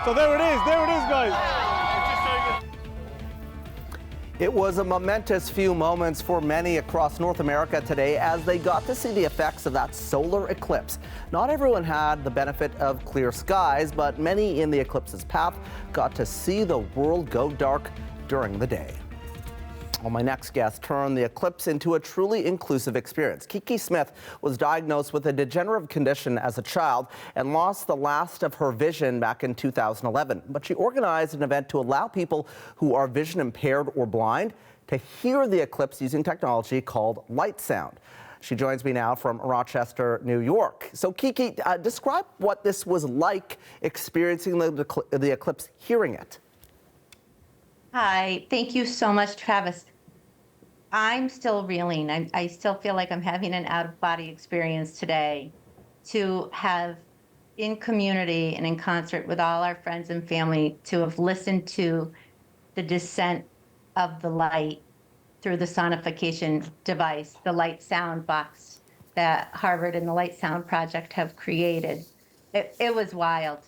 So there it is, guys. It was a momentous few moments for many across North America today as they got to see the effects of that solar eclipse. Not everyone had the benefit of clear skies, but many in the eclipse's path got to see the world go dark during the day. Well, my next guest turned the eclipse into a truly inclusive experience. Kiki Smith was diagnosed with a degenerative condition as a child and lost the last of her vision back in 2011. But she organized an event to allow people who are vision impaired or blind to hear the eclipse using technology called LightSound. She joins me now from Rochester, New York. So Kiki, describe what this was like experiencing the eclipse, hearing it. Hi, thank you so much, Travis. I'm still reeling. I still feel like I'm having an out-of-body experience today to have, in community and in concert with all our friends and family, to have listened to the descent of the light through the sonification device, the LightSound box that Harvard and the LightSound Project have created. It was wild.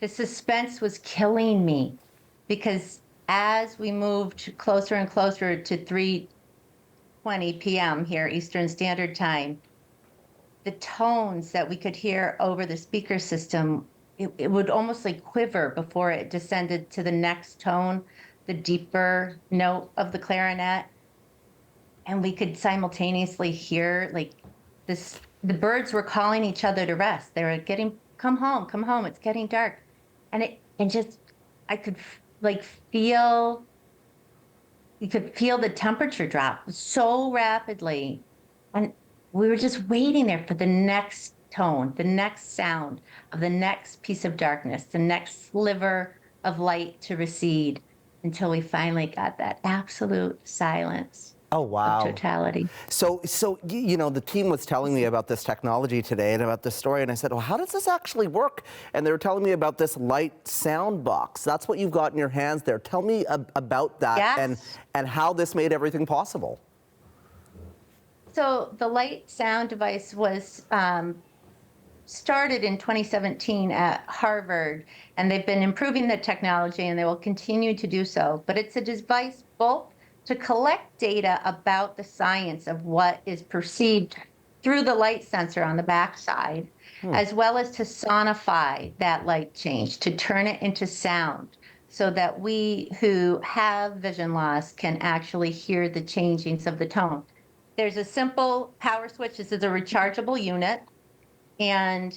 The suspense was killing me because as we moved closer and closer to 3:20 p.m. here, Eastern Standard Time, the tones that we could hear over the speaker system, it would almost like quiver before it descended to the next tone, the deeper note of the clarinet. And we could simultaneously hear like this, the birds were calling each other to rest. They were getting, come home, it's getting dark. And I could feel, you could feel the temperature drop so rapidly. And we were just waiting there for the next tone, the next sound of the next piece of darkness, the next sliver of light to recede until we finally got that absolute silence. Oh, wow. Of totality. So, you know, the team was telling me about this technology today and about this story, and I said, well, how does this actually work? And they were telling me about this LightSound box. That's what you've got in your hands there. Tell me about that. Yes. and how this made everything possible. So the LightSound device was started in 2017 at Harvard, and they've been improving the technology, and they will continue to do so. But it's a device both to collect data about the science of what is perceived through the light sensor on the backside, as well as to sonify that light change, to turn it into sound, so that we who have vision loss can actually hear the changings of the tone. There's a simple power switch. This is a rechargeable unit. And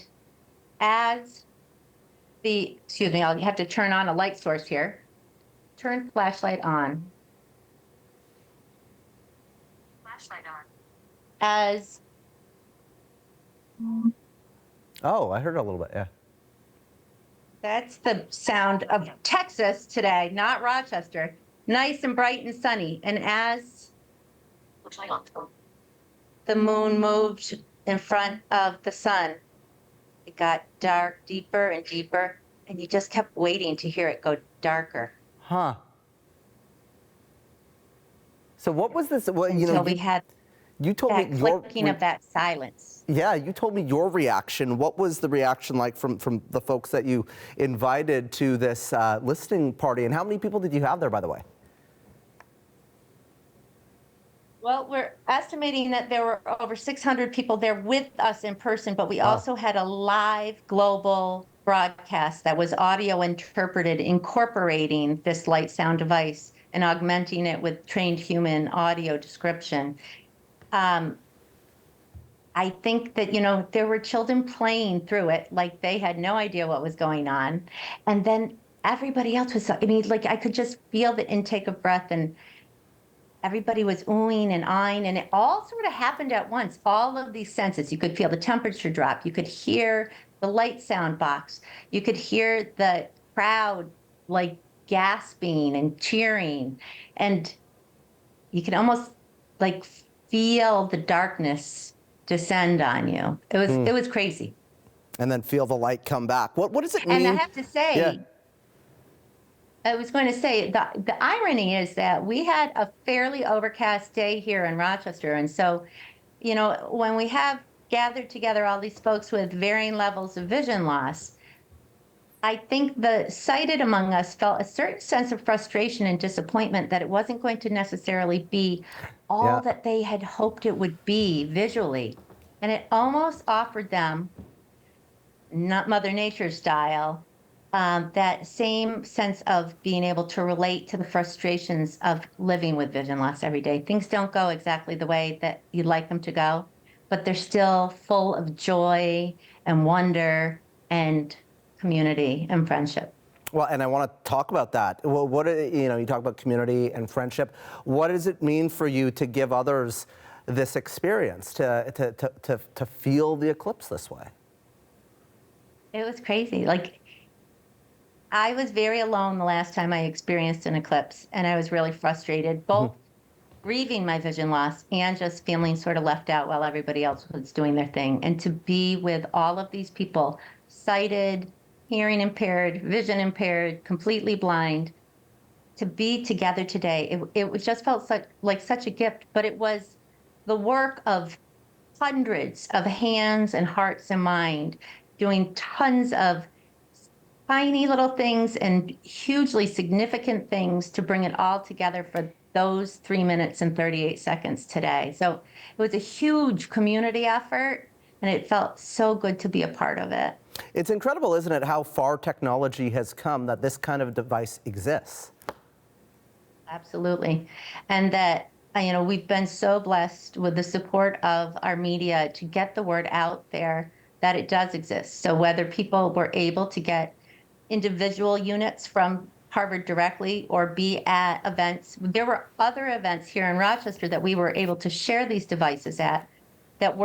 as I'll have to turn on a light source here. Turn flashlight on. As Oh, I heard a little bit, yeah. that's the sound of Texas today, not Rochester. Nice and bright and sunny. And as the moon moved in front of the sun, it got dark, deeper and deeper, and you just kept waiting to hear it go darker. Huh. So what was this? Well, Until we had you told that me your clicking of that silence. Yeah, you told me your reaction. What was the reaction like from the folks that you invited to this listening party? And how many people did you have there, by the way? Well, we're estimating that there were over 600 people there with us in person, but we also had a live global broadcast that was audio interpreted, incorporating this LightSound device and augmenting it with trained human audio description. I think that, there were children playing through it like they had no idea what was going on. And then everybody else was, I could just feel the intake of breath, and everybody was oohing and eyeing, and it all sort of happened at once. All of these senses, you could feel the temperature drop. You could hear the LightSound box. You could hear the crowd gasping and cheering. And you could almost feel the darkness descend on you. It was crazy. And then feel the light come back. What does it mean? And I have to say, yeah. I was going to say, the irony is that we had a fairly overcast day here in Rochester. And so, when we have gathered together all these folks with varying levels of vision loss, I think the sighted among us felt a certain sense of frustration and disappointment that it wasn't going to necessarily be all Yeah. that they had hoped it would be visually. And it almost offered them, not Mother Nature style, that same sense of being able to relate to the frustrations of living with vision loss every day. Things don't go exactly the way that you'd like them to go, but they're still full of joy and wonder and community and friendship. Well, and I want to talk about that. Well, you talk about community and friendship. What does it mean for you to give others this experience, to feel the eclipse this way? It was crazy. Like, I was very alone the last time I experienced an eclipse, and I was really frustrated, both grieving my vision loss and just feeling sort of left out while everybody else was doing their thing. And to be with all of these people, sighted, hearing impaired, vision impaired, completely blind, to be together today, it just felt like such a gift. But it was the work of hundreds of hands and hearts and mind doing tons of tiny little things and hugely significant things to bring it all together for those 3 minutes and 38 seconds today. So it was a huge community effort, and it felt so good to be a part of it. It's incredible, isn't it, how far technology has come that this kind of device exists? Absolutely. And that, we've been so blessed with the support of our media to get the word out there that it does exist. So whether people were able to get individual units from Harvard directly or be at events, there were other events here in Rochester that we were able to share these devices at that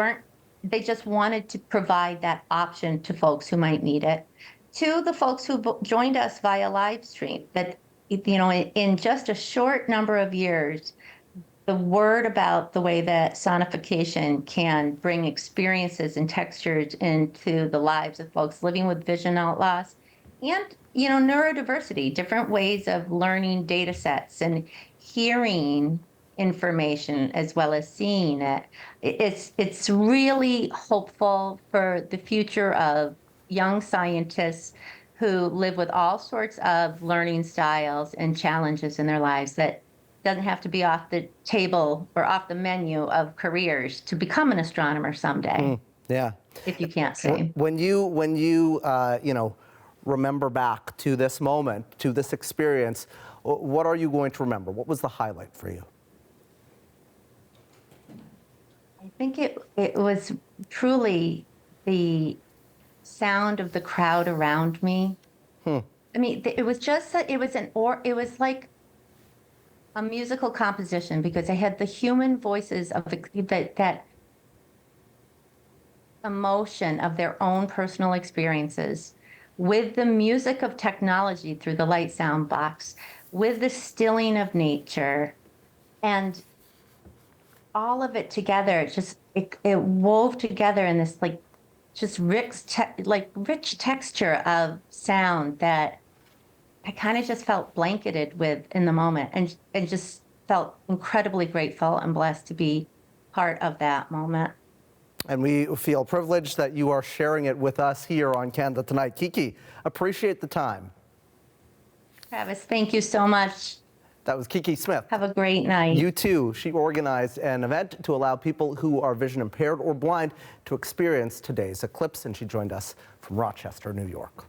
they just wanted to provide that option to folks who might need it. To the folks who joined us via live stream, that, in just a short number of years, the word about the way that sonification can bring experiences and textures into the lives of folks living with vision loss and, neurodiversity, different ways of learning data sets and hearing information as well as seeing it. It's really hopeful for the future of young scientists who live with all sorts of learning styles and challenges in their lives that doesn't have to be off the table or off the menu of careers to become an astronomer someday. Yeah. If you can't see. When you remember back to this moment, to this experience, what are you going to remember? What was the highlight for you? I think it was truly the sound of the crowd around me. I mean, it was just that it was like a musical composition, because I had the human voices of that emotion of their own personal experiences, with the music of technology through the LightSound box, with the stilling of nature, and all of it together. It wove together in this rich texture of sound that I kind of just felt blanketed with in the moment, and just felt incredibly grateful and blessed to be part of that moment. And we feel privileged that you are sharing it with us here on Canada Tonight. Kiki, appreciate the time. Travis, thank you so much. That was Kiki Smith. Have a great night. You too. She organized an event to allow people who are vision impaired or blind to experience today's eclipse, and she joined us from Rochester, New York.